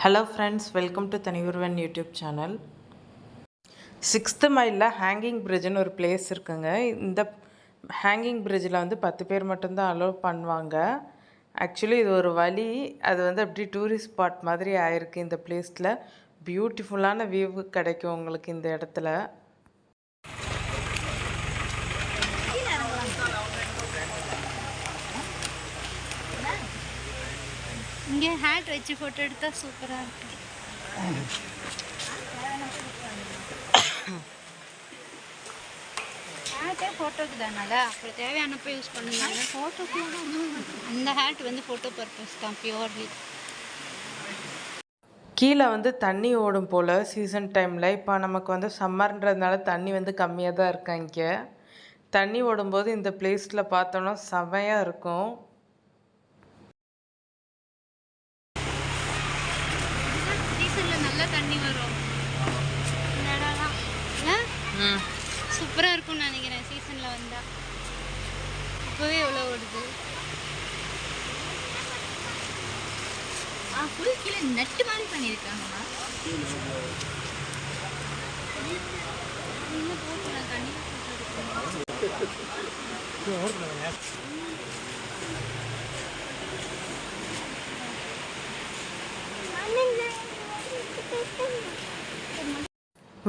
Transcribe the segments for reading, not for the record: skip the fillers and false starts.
Hello friends, welcome to Thaniyoruvan YouTube channel. 6th மைலில் hanging பிரிட்ஜுன்னு ஒரு பிளேஸ் இருக்குங்க. இந்த ஹேங்கிங் பிரிட்ஜில் 10 பேர் மட்டும்தான் அலோவ் பண்ணுவாங்க. ஆக்சுவலி இது ஒரு வழி, அது அப்படி டூரிஸ்ட் ஸ்பாட் மாதிரி ஆயிருக்கு. இந்த பிளேஸில் பியூட்டிஃபுல்லான வியூ கிடைக்கும் உங்களுக்கு இந்த இடத்துல. இங்கே ஹேட் வச்சு ஃபோட்டோ எடுத்தால் சூப்பராக இருக்கு. ஹேட்டே ஃபோட்டோக்கு தானால அப்புறம் தேவையானப்போ யூஸ் பண்ணுவாங்க. ஃபோட்டோக்கு இந்த ஹேட் ஃபோட்டோ பர்பஸ் தான் பியூர்லி. கீழே தண்ணி ஓடும் போல் சீசன் டைமில். இப்போ நமக்கு சம்மர்ன்றதுனால தண்ணி கம்மியாக தான் இருக்கா. இங்கே தண்ணி ஓடும்போது இந்த பிளேஸில் பார்த்தோன்னா செமையாக இருக்கும். தண்ணி வரும் இந்த இடம்லாம் சூப்பராக இருக்கும்னு நினைக்கிறேன் சீசனில் வந்தால். இப்போவே எவ்வளோ ஓடுது. ஃபுல் கீழே நட்டு மாதிரி பண்ணியிருக்காங்கண்ணா. தண்ணி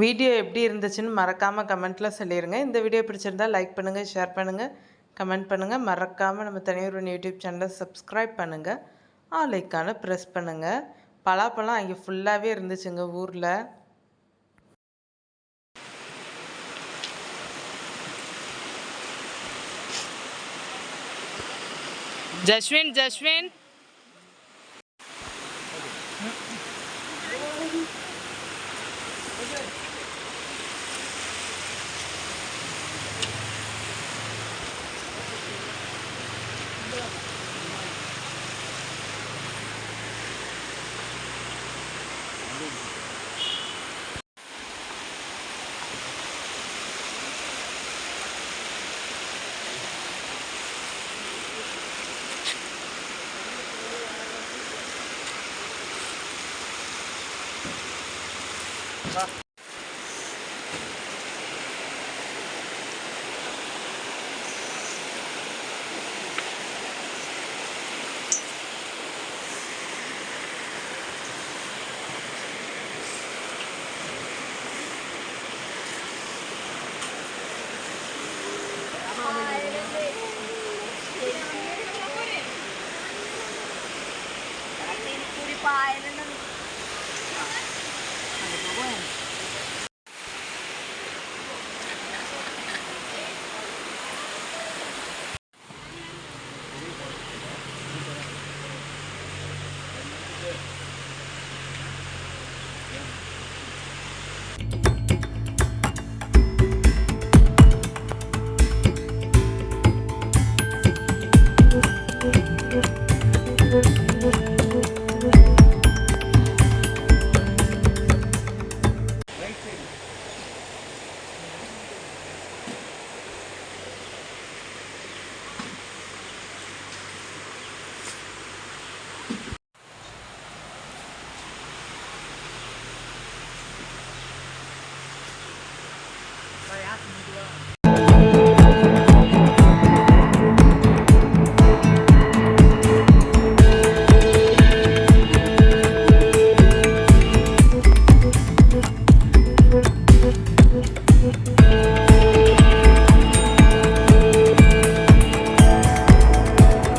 வீடியோ எப்படி இருந்துச்சுன்னு மறக்காமல் கமெண்ட்டில் சொல்லிடுங்க. இந்த வீடியோ பிடிச்சிருந்தால் லைக் பண்ணுங்கள், ஷேர் பண்ணுங்கள், கமெண்ட் பண்ணுங்கள். மறக்காமல் நம்ம தனியொருவன் யூடியூப் சேனலை சப்ஸ்கிரைப் பண்ணுங்கள். ஆல் ஐக்கானை ப்ரெஸ் பண்ணுங்கள். பலாப்பழம் அங்கே ஃபுல்லாகவே இருந்துச்சுங்க ஊரில். ஜஸ்வின்